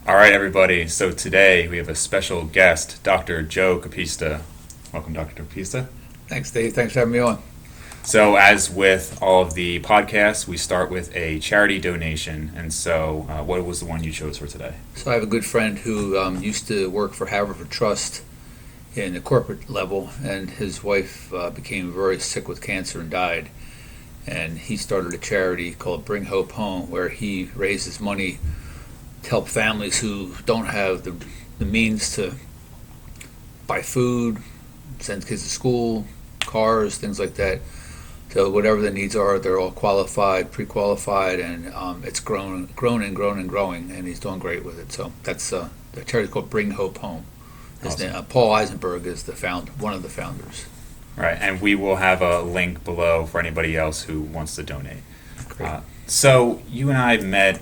All right, everybody. So today we have a special guest, Dr. Joe Capista. Welcome, Dr. Capista. Thanks, Dave. Thanks for having me on. So, as with all of the podcasts, we start with a charity donation. And so, what was the one you chose for today? So I have a good friend who used to work for Haverford Trust in the corporate level, and his wife became very sick with cancer and died. And he started a charity called Bring Hope Home, where he raises money to help families who don't have the means to buy food, send kids to school, cars, things like that. So whatever the needs are, they're all qualified, pre-qualified, and it's grown and growing, and he's doing great with it. So that's the charity called Bring Hope Home. His Awesome. name, Paul Eisenberg is one of the founders. Right, and we will have a link below for anybody else who wants to donate. Great. So, you and I met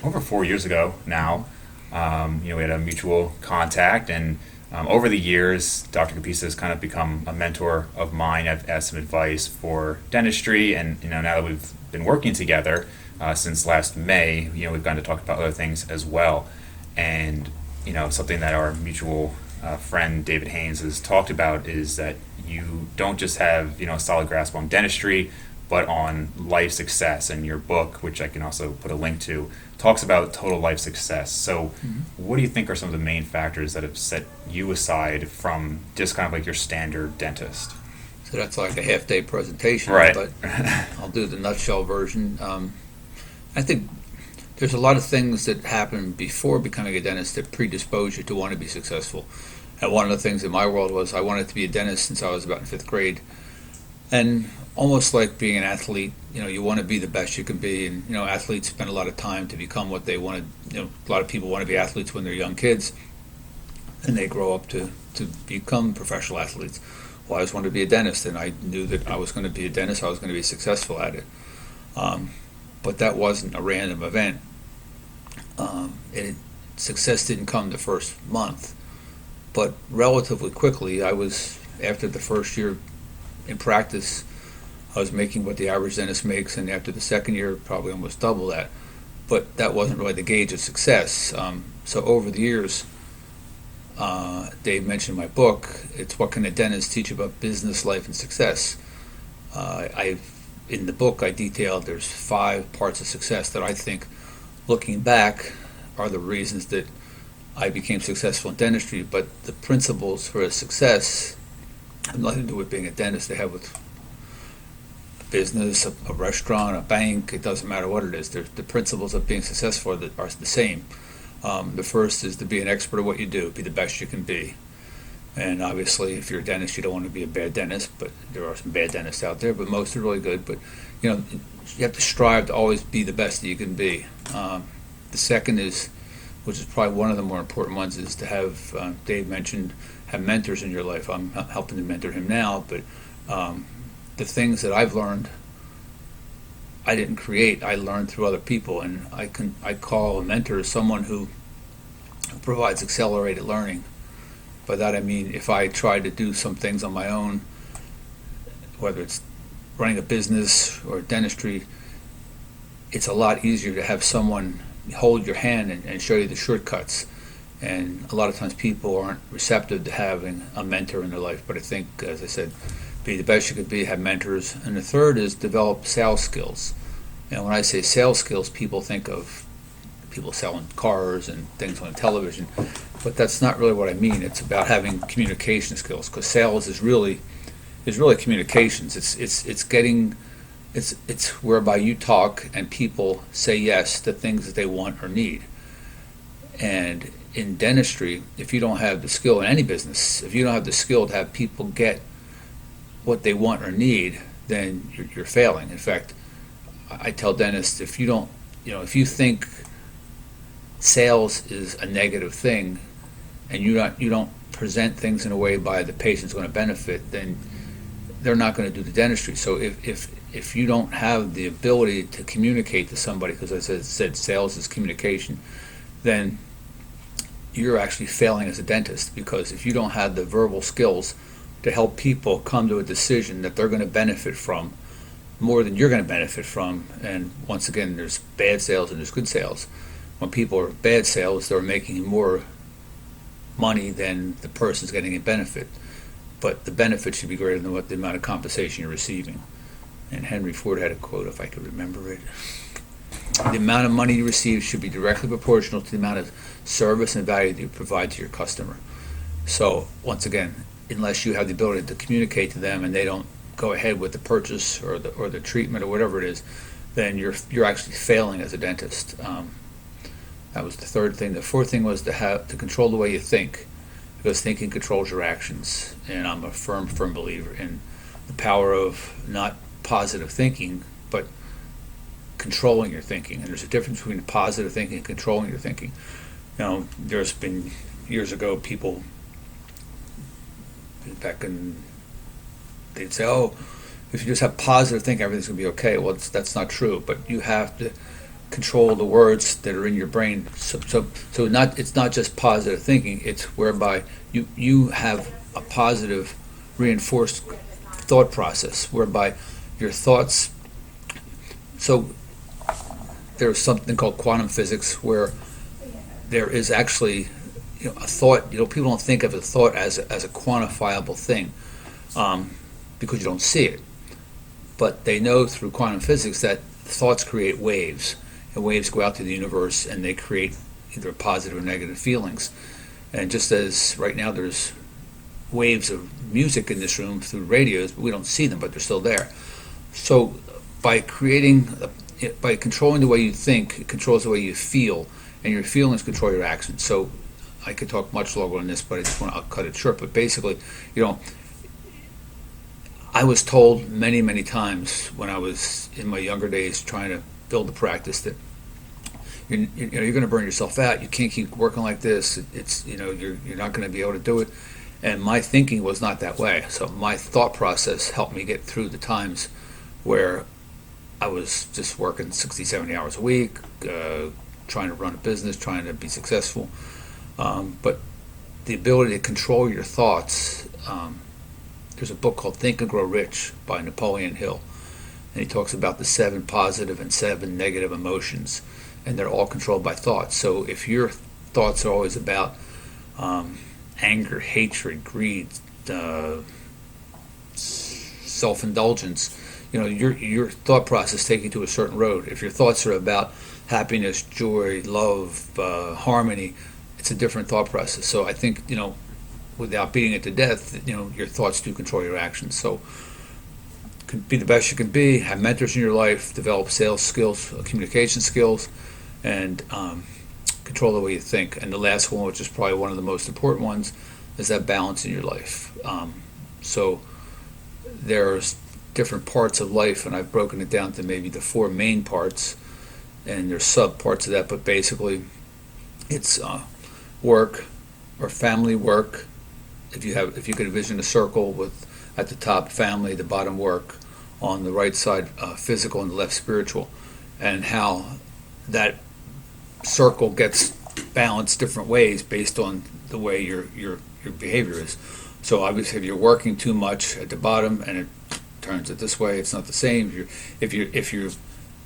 over 4 years ago now. We had a mutual contact, and over the years, Dr. Capista has kind of become a mentor of mine. I've asked some advice for dentistry, and now that we've been working together since last May, we've gotten to talk about other things as well. And something that our mutual friend David Haynes has talked about is that you don't just have a solid grasp on dentistry, but on life success. And your book, which I can also put a link to, talks about total life success. So what do you think are some of the main factors that have set you aside from just kind of like your standard dentist? So that's like a half-day presentation, Right. But I'll do the nutshell version. I think there's a lot of things that happen before becoming a dentist that predispose you to want to be successful. And one of the things in my world was I wanted to be a dentist since I was about in fifth grade. And almost like being an athlete, you want to be the best you can be. And, athletes spend a lot of time to become what they want to, a lot of people want to be athletes when they're young kids. And they grow up to become professional athletes. Well, I always wanted to be a dentist, and I knew that I was going to be a dentist. I was going to be successful at it. But that wasn't a random event. Success didn't come the first month. But relatively quickly, after the first year in practice, I was making what the average dentist makes, and after the second year, probably almost double that. But that wasn't really the gauge of success. So over the years, Dave mentioned my book. It's What Can a Dentist Teach About Business, Life, and Success? In the book, I detailed there's 5 parts of success that I think, looking back, are the reasons that I became successful in dentistry. But the principles for success have nothing to do with being a dentist. They have with a business, a restaurant, a bank. It doesn't matter what it is. The principles of being successful are the same. The first is to be an expert at what you do, be the best you can be. And obviously, if you're a dentist, you don't want to be a bad dentist, but there are some bad dentists out there, but most are really good. But, you have to strive to always be the best that you can be. The second is, which is probably one of the more important ones, is to have, Dave mentioned, have mentors in your life. I'm helping to mentor him now, but the things that I've learned, I didn't create. I learned through other people, and I call a mentor someone who provides accelerated learning. By that I mean, if I try to do some things on my own, whether it's running a business or dentistry, it's a lot easier to have someone hold your hand and show you the shortcuts. And a lot of times people aren't receptive to having a mentor in their life. But I think, as I said, be the best you could be, have mentors. And the third is develop sales skills. And when I say sales skills, people think of people selling cars and things on television. But that's not really what I mean. It's about having communication skills, because sales is really communications. It's whereby you talk and people say yes to things that they want or need. And in dentistry, if you don't have the skill, in any business, if you don't have the skill to have people get what they want or need, then you're failing. In fact, I tell dentists, if you think sales is a negative thing, and you don't present things in a way by the patient's going to benefit, then they're not going to do the dentistry. So if you don't have the ability to communicate to somebody, because as I said, sales is communication, then you're actually failing as a dentist, because if you don't have the verbal skills to help people come to a decision that they're going to benefit from more than you're going to benefit from, and once again, there's bad sales and there's good sales, when people are bad sales, they're making more money than the person's getting in benefit. But the benefit should be greater than what the amount of compensation you're receiving. And Henry Ford had a quote, if I could remember it. The amount of money you receive should be directly proportional to the amount of service and value that you provide to your customer. So, once again, unless you have the ability to communicate to them and they don't go ahead with the purchase or the treatment or whatever it is, then you're actually failing as a dentist. That was the third thing. The fourth thing was to control the way you think, because thinking controls your actions. And I'm a firm believer in the power of not positive thinking, but controlling your thinking. And there's a difference between positive thinking and controlling your thinking. There's been years ago people back in, they'd say, oh, if you just have positive thinking, everything's going to be okay. Well, that's not true, but you have to control the words that are in your brain. So it's not just positive thinking, it's whereby you have a positive reinforced thought process, whereby your thoughts, so there's something called quantum physics where there is actually a thought. People don't think of a thought as a quantifiable thing because you don't see it, but they know through quantum physics that thoughts create waves, and waves go out to the universe and they create either positive or negative feelings. And just as right now there's waves of music in this room through radios, but we don't see them, but they're still there. So by controlling the way you think, it controls the way you feel, and your feelings control your actions. So I could talk much longer on this, but I'll cut it short. But basically, I was told many, many times when I was in my younger days trying to build a practice that you're going to burn yourself out. You can't keep working like this. You're not going to be able to do it. And my thinking was not that way. So my thought process helped me get through the times where I was just working 60, 70 hours a week, trying to run a business, trying to be successful. But the ability to control your thoughts, there's a book called Think and Grow Rich by Napoleon Hill. And he talks about the 7 positive and 7 negative emotions, and they're all controlled by thoughts. So if your thoughts are always about anger, hatred, greed, self-indulgence, your thought process takes you to a certain road. If your thoughts are about happiness, joy, love, harmony, it's a different thought process. So I think, without beating it to death, your thoughts do control your actions. So be the best you can be, have mentors in your life, develop sales skills, communication skills, and control the way you think. And the last one, which is probably one of the most important ones, is that balance in your life. So there's different parts of life, and I've broken it down to maybe the 4 main parts, and there's sub parts of that, but basically it's work or family work. If you could envision a circle with at the top family, the bottom work, on the right side physical, and the left spiritual, and how that circle gets balanced different ways based on the way your behavior is. So obviously, if you're working too much at the bottom and it turns it this way, it's not the same. If you're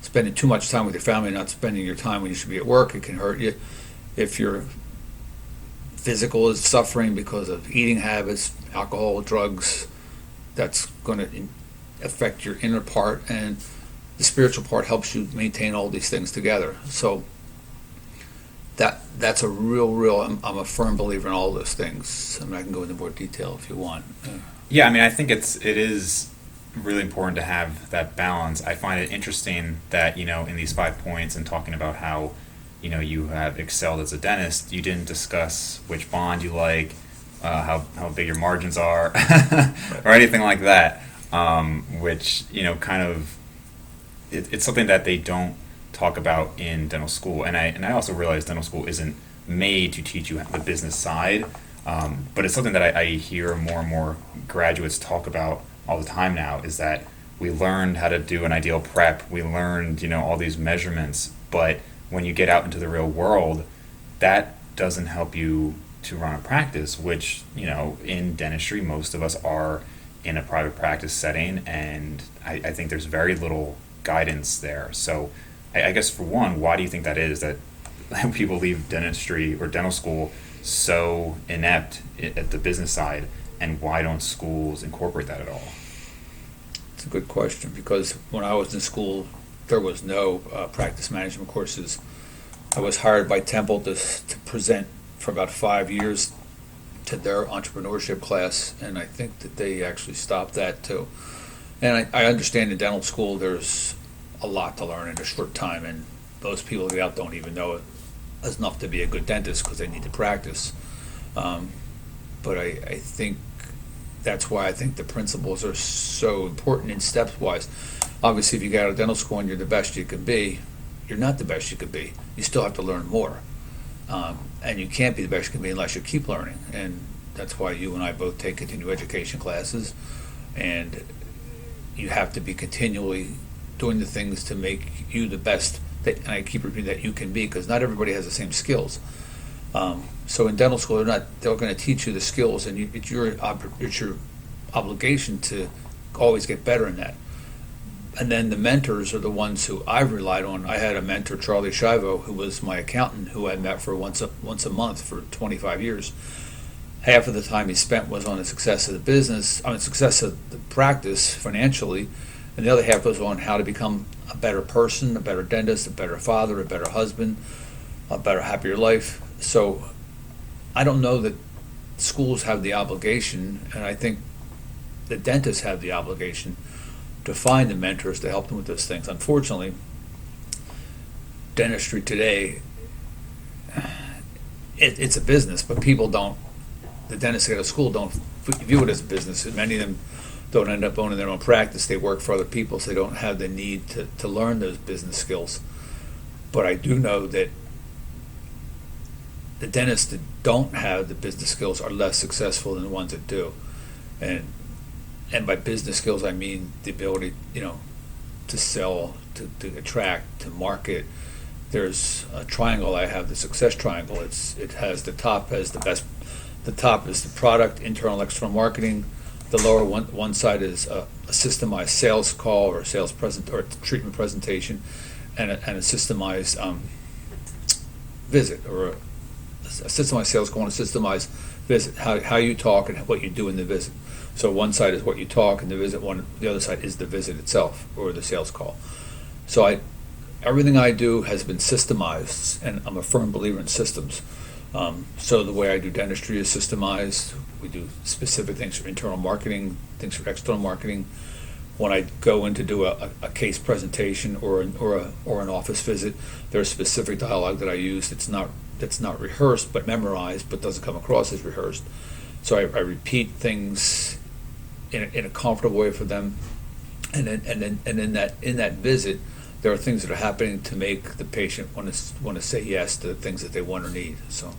spending too much time with your family, not spending your time when you should be at work, it can hurt you. If your physical is suffering because of eating habits, alcohol, drugs, that's going to affect your inner part, and the spiritual part helps you maintain all these things together. So that's a real. I'm a firm believer in all those things. I mean, I can go into more detail if you want. Yeah, I mean, I think it is really important to have that balance. I find it interesting that in these 5 points and talking about how you have excelled as a dentist, you didn't discuss which bond you like, how big your margins are, or anything like that. Which kind of it's something that they don't talk about in dental school, and I also realize dental school isn't made to teach you the business side, but it's something that I hear more and more graduates talk about all the time now, is that we learned how to do an ideal prep, we learned all these measurements, but when you get out into the real world, that doesn't help you to run a practice, which in dentistry most of us are in a private practice setting, and I think there's very little guidance there. So I guess, for one, why do you think that is, that people leave dentistry or dental school so inept at the business side, and why don't schools incorporate that at all? It's a good question, because when I was in school, there was no practice management courses. I was hired by Temple to present for about 5 years to their entrepreneurship class, and I think that they actually stopped that too. And I understand in dental school there's a lot to learn in a short time, and those people who get out don't even know it enough to be a good dentist because they need to practice. But I think that's why I think the principles are so important in steps-wise. Obviously, if you get out of dental school and you're the best you can be, you're not the best you could be. You still have to learn more. And you can't be the best you can be unless you keep learning. And that's why you and I both take continuing education classes. And you have to be continually doing the things to make you the best that, and I keep repeating, that you can be, because not everybody has the same skills. So in dental school, they're going to teach you the skills, and it's your obligation to always get better in that. And then the mentors are the ones who I've relied on. I had a mentor, Charlie Shivo, who was my accountant, who I met for once a month for 25 years. Half of the time he spent was on the success of the business, on the success of the practice financially, and the other half was on how to become a better person, a better dentist, a better father, a better husband, a better, happier life. So I don't know that schools have the obligation, and I think the dentists have the obligation to find the mentors to help them with those things. Unfortunately, dentistry today, it's a business, but people don't, the dentists at a school don't view it as a business. Many of them don't end up owning their own practice. They work for other people, so they don't have the need to learn those business skills. But I do know that the dentists that don't have the business skills are less successful than the ones that do. And by business skills, I mean the ability, to sell, to attract, to market. There's a triangle I have, the success triangle. It has the top as the best. The top is the product, internal, external marketing. The lower one side is a systemized sales call or or treatment presentation, and a systemized visit, or a systemized sales call and a systemized visit. How you talk and what you do in the visit. So one side is what you talk in the visit. The other side is the visit itself or the sales call. So everything I do has been systemized, and I'm a firm believer in systems. So the way I do dentistry is systemized. We do specific things for internal marketing, things for external marketing. When I go in to do a case presentation or an office visit, there's specific dialogue that I use that's not rehearsed but memorized, but doesn't come across as rehearsed. So I repeat things in a comfortable way for them, and then in that visit, there are things that are happening to make the patient want to say yes to the things that they want or need. So.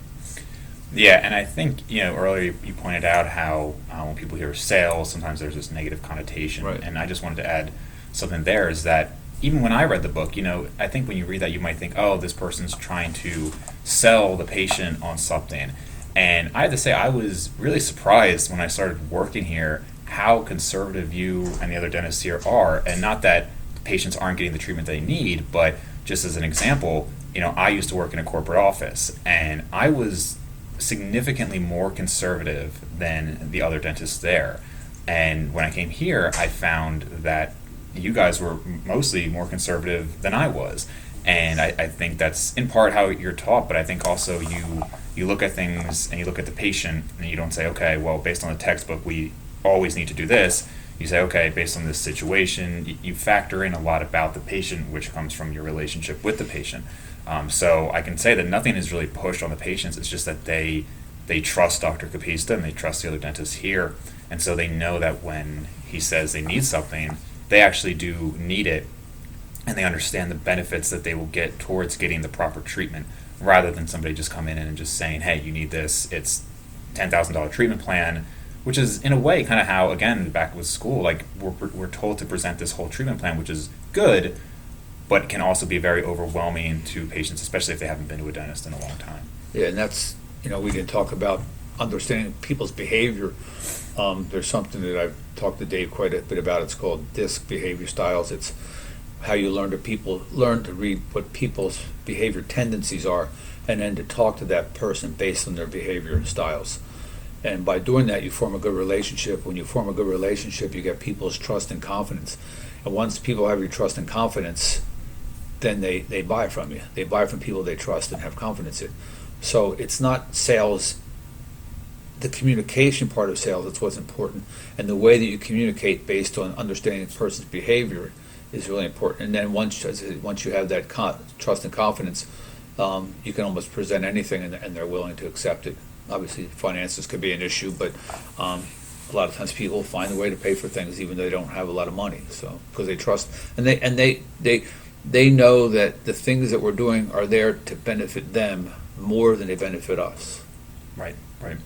Yeah, and I think, earlier you pointed out how when people hear sales, sometimes there's this negative connotation. Right. And I just wanted to add something there, is that even when I read the book, I think when you read that, you might think, oh, this person's trying to sell the patient on something. And I have to say, I was really surprised when I started working here how conservative you and the other dentists here are. And not that patients aren't getting the treatment they need, but just as an example, I used to work in a corporate office, and I was significantly more conservative than the other dentists there. And when I came here, I found that you guys were mostly more conservative than I was. And I think that's in part how you're taught, but I think also you look at things and you look at the patient, and you don't say, okay, well, based on the textbook, we always need to do this. You say, okay, based on this situation, you factor in a lot about the patient, which comes from your relationship with the patient. So I can say that nothing is really pushed on the patients. It's just that they trust Dr. Capista and they trust the other dentists here. And so they know that when he says they need something, they actually do need it. And they understand the benefits that they will get towards getting the proper treatment, rather than somebody just coming in and just saying, hey, you need this. It's $10,000 treatment plan, which is in a way kind of how, again, back with school, like we're told to present this whole treatment plan, which is good, but can also be very overwhelming to patients, especially if they haven't been to a dentist in a long time. Yeah, and that's, we can talk about understanding people's behavior. There's something that I've talked to Dave quite a bit about. It's called DISC behavior styles. It's how you learn to read what people's behavior tendencies are, and then to talk to that person based on their behavior styles. And by doing that, you form a good relationship. When you form a good relationship, you get people's trust and confidence. And once people have your trust and confidence, then they buy from you. They buy from people they trust and have confidence in. So it's not sales, the communication part of sales, that's what's important. And the way that you communicate based on understanding the person's behavior is really important. And then once you have that trust and confidence, you can almost present anything, and they're willing to accept it. Obviously, finances could be an issue, but a lot of times people find a way to pay for things even though they don't have a lot of money. So because they trust, and they know that the things that we're doing are there to benefit them more than they benefit us. Right, right.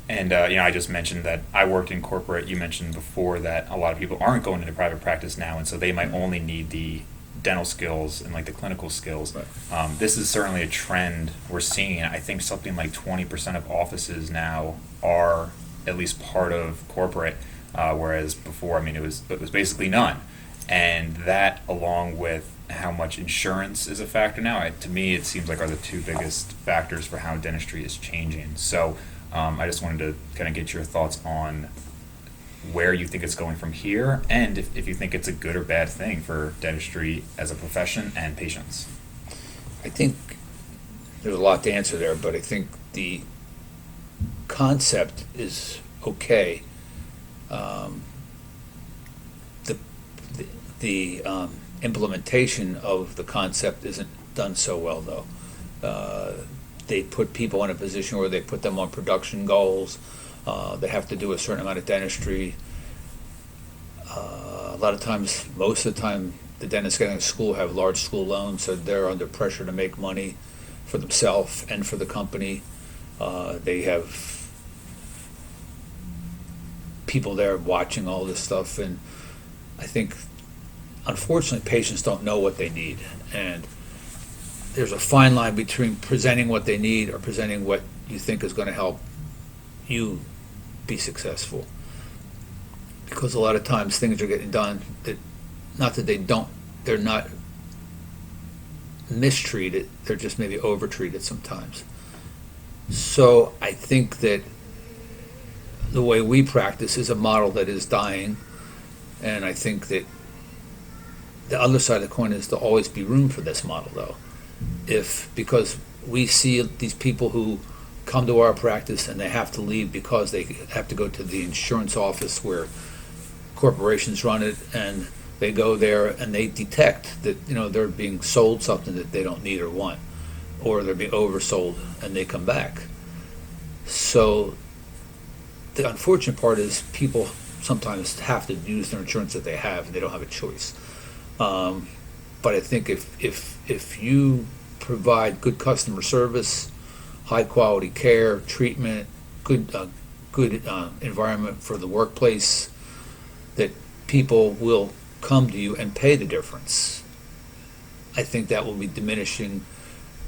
And I just mentioned that I worked in corporate. You mentioned before that a lot of people aren't going into private practice now, and so they might only need the dental skills and like the clinical skills. Right. This is certainly a trend we're seeing. I think something like 20% of offices now are at least part of corporate, whereas before, it was basically none. And that, along with how much insurance is a factor now, to me, it seems like are the two biggest factors for how dentistry is changing. So I just wanted to kind of get your thoughts on where you think it's going from here, and if you think it's a good or bad thing for dentistry as a profession and patients. I think there's a lot to answer there, but I think the concept is okay. The implementation of the concept isn't done so well, though. They put people in a position where they put them on production goals. They have to do a certain amount of dentistry. A lot of times, most of the time, the dentists getting to school have large school loans, so they're under pressure to make money for themselves and for the company. They have people there watching all this stuff, and I think, unfortunately, patients don't know what they need. And there's a fine line between presenting what they need or presenting what you think is going to help you be successful. Because a lot of times things are getting done that, not that they're not mistreated, they're just maybe overtreated sometimes. So I think that the way we practice is a model that is dying, and I think that the other side of the coin is to always be room for this model, though. Because we see these people who come to our practice and they have to leave because they have to go to the insurance office where corporations run it, and they go there and they detect that they're being sold something that they don't need or want, or they're being oversold, and they come back. So the unfortunate part is people sometimes have to use their insurance that they have, and they don't have a choice. But I think if you provide good customer service, high quality care, treatment, good environment for the workplace, that people will come to you and pay the difference. I think that will be diminishing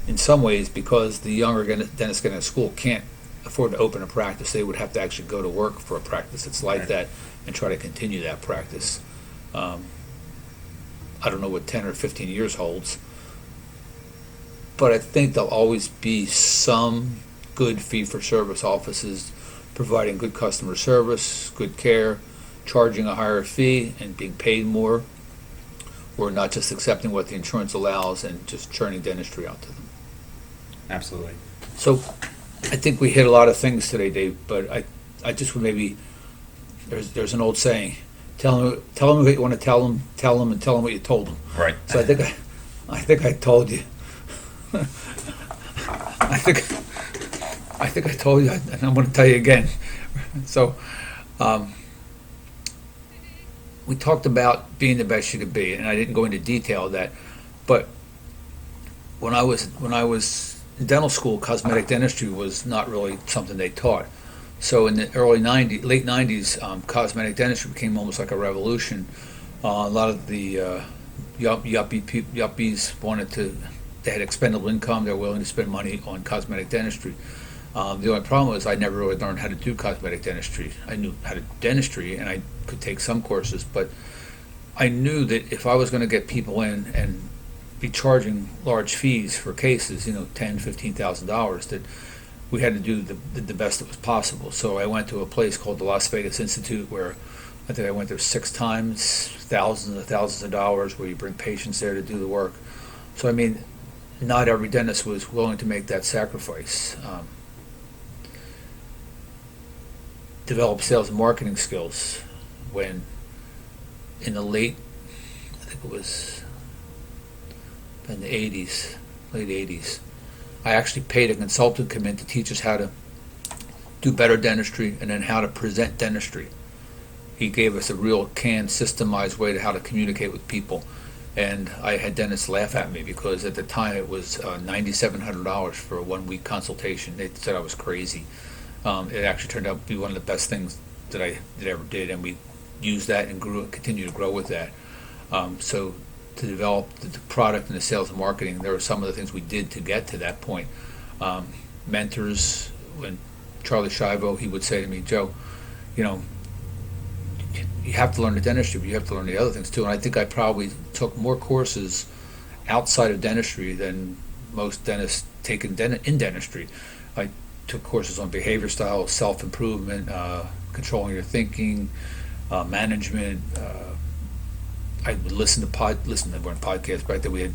in some ways because the younger dentists getting out of school can't afford to open a practice. They would have to actually go to work for a practice that's like Right. that and try to continue that practice. I don't know what 10 or 15 years holds, but I think there'll always be some good fee-for-service offices providing good customer service, good care, charging a higher fee and being paid more, or not just accepting what the insurance allows and just churning dentistry out to them. Absolutely. So I think we hit a lot of things today, Dave, but I just would maybe, there's an old saying, tell them what you want to tell them, and tell them what you told them. Right. So I think I told you. I think I told you, and I'm going to tell you again. So, we talked about being the best you could be, and I didn't go into detail of that. But when I was in dental school, cosmetic dentistry was not really something they taught. So in the late 90s, cosmetic dentistry became almost like a revolution. A lot of the yuppies they had expendable income, they were willing to spend money on cosmetic dentistry. The only problem was I never really learned how to do cosmetic dentistry. I knew how to do dentistry, and I could take some courses, but I knew that if I was going to get people in and be charging large fees for cases, $10,000, $15,000, that we had to do the best that was possible. So I went to a place called the Las Vegas Institute, where I think I went there 6 times, thousands of dollars, where you bring patients there to do the work. So I mean, not every dentist was willing to make that sacrifice. Develop sales and marketing skills when in the I think it was in the 80s, late 80s, I actually paid a consultant to come in to teach us how to do better dentistry and then how to present dentistry. He gave us a real canned, systemized way to how to communicate with people. And I had dentists laugh at me because at the time it was $9,700 for a 1-week consultation. They said I was crazy. It actually turned out to be one of the best things that I ever did, and we used that and continue to grow with that. So to develop the product and the sales and marketing, there were some of the things we did to get to that point. Mentors, when Charlie Shivo, he would say to me, Joe, you have to learn the dentistry, but you have to learn the other things too. And I think I probably took more courses outside of dentistry than most dentists take in dentistry. I took courses on behavior style, self-improvement, controlling your thinking, management. I would listen to they weren't podcasts, but that we had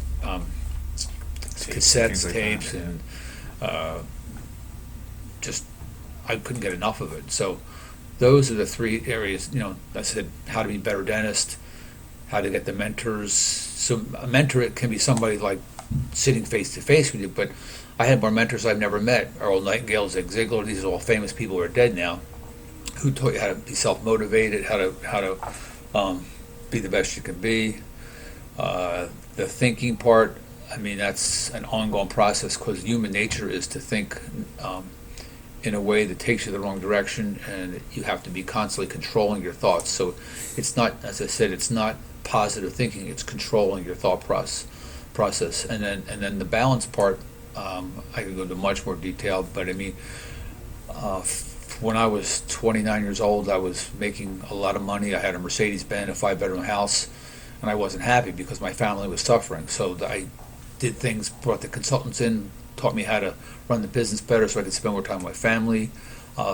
cassettes, like tapes, that, yeah. and just I couldn't get enough of it. So those are the 3 areas. I said how to be a better dentist, how to get the mentors. So a mentor, it can be somebody like sitting face to face with you, but I had more mentors I've never met. Earl Nightingale, Zig Ziglar, these are all famous people who are dead now, who taught you how to be self-motivated, how to be the best you can be. The thinking part, I mean, that's an ongoing process because human nature is to think in a way that takes you the wrong direction, and you have to be constantly controlling your thoughts. So it's not, as I said, it's not positive thinking, it's controlling your thought process. And then the balance part, I could go into much more detail, but I mean, when I was 29 years old, I was making a lot of money. I had a Mercedes-Benz, a 5-bedroom house, and I wasn't happy because my family was suffering. So I did things, brought the consultants in, taught me how to run the business better so I could spend more time with my family.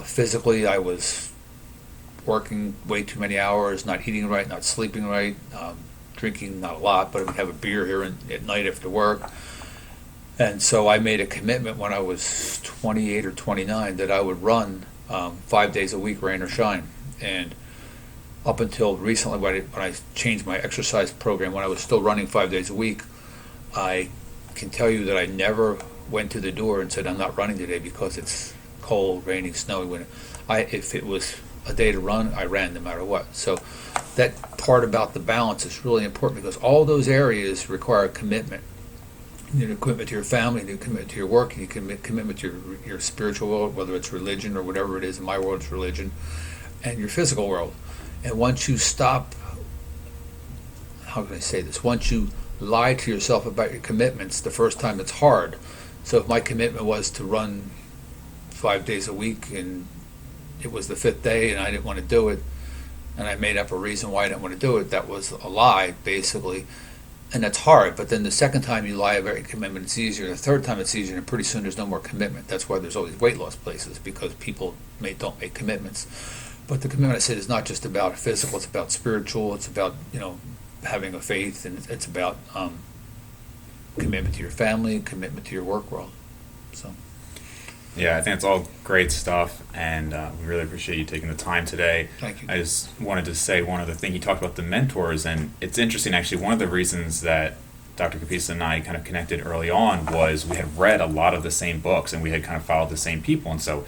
Physically, I was working way too many hours, not eating right, not sleeping right, drinking not a lot, but I would have a beer here at night after work. And so I made a commitment when I was 28 or 29 that I would run 5 days a week, rain or shine. And up until recently, when I changed my exercise program, when I was still running 5 days a week, I can tell you that I never went to the door and said, I'm not running today because it's cold, raining, snowy. If it was a day to run, I ran no matter what. So that part about the balance is really important because all those areas require commitment. You need a commitment to your family, you need a commitment to your work, you need a commitment to your spiritual world, whether it's religion or whatever it is. In my world, it's religion, and your physical world. And once you stop, how can I say this? Once you lie to yourself about your commitments, the first time it's hard. So if my commitment was to run 5 days a week and it was the 5th day and I didn't want to do it, and I made up a reason why I didn't want to do it, that was a lie, basically. And that's hard, but then the second time you lie about your commitment, it's easier. The third time it's easier, and pretty soon there's no more commitment. That's why there's always weight loss places, because people don't make commitments. But the commitment, I said, is not just about physical, it's about spiritual, it's about, having a faith, and it's about commitment to your family, commitment to your work world. So. Yeah, I think it's all great stuff, and we really appreciate you taking the time today. Thank you. I just wanted to say one other thing. You talked about the mentors, and it's interesting, actually. One of the reasons that Dr. Capista and I kind of connected early on was we had read a lot of the same books, and we had kind of followed the same people. And so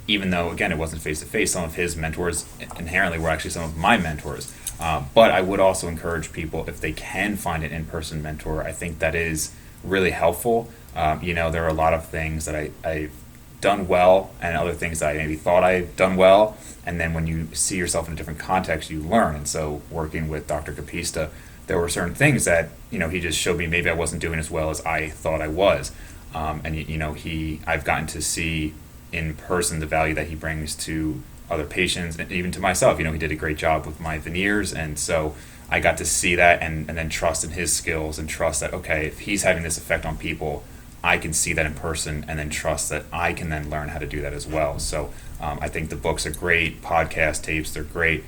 even though, again, it wasn't face-to-face, some of his mentors inherently were actually some of my mentors. But I would also encourage people, if they can find an in-person mentor, I think that is really helpful. There are a lot of things that I've done well and other things that I maybe thought I'd done well, and then when you see yourself in a different context, you learn. And so working with Dr. Capista, there were certain things that he just showed me maybe I wasn't doing as well as I thought I was, I've gotten to see in person the value that he brings to other patients and even to myself. He did a great job with my veneers, and so I got to see that and then trust in his skills and trust that, okay, if he's having this effect on people, I can see that in person and then trust that I can then learn how to do that as well. So I think the books are great, podcast tapes, they're great.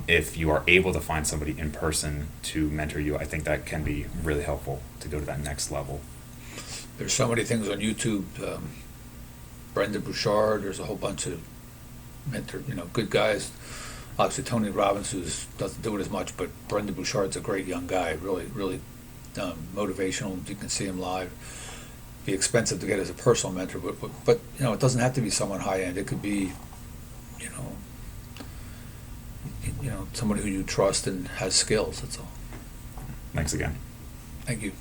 If you are able to find somebody in person to mentor you, I think that can be really helpful to go to that next level. There's so many things on YouTube. Brenda Bouchard, there's a whole bunch of good guys. Obviously, Tony Robbins, who doesn't do it as much, but Brenda Bouchard's a great young guy, really, really motivational. You can see him live. Be expensive to get as a personal mentor, but it doesn't have to be someone high end. It could be, somebody who you trust and has skills. That's all. Thanks again. Thank you.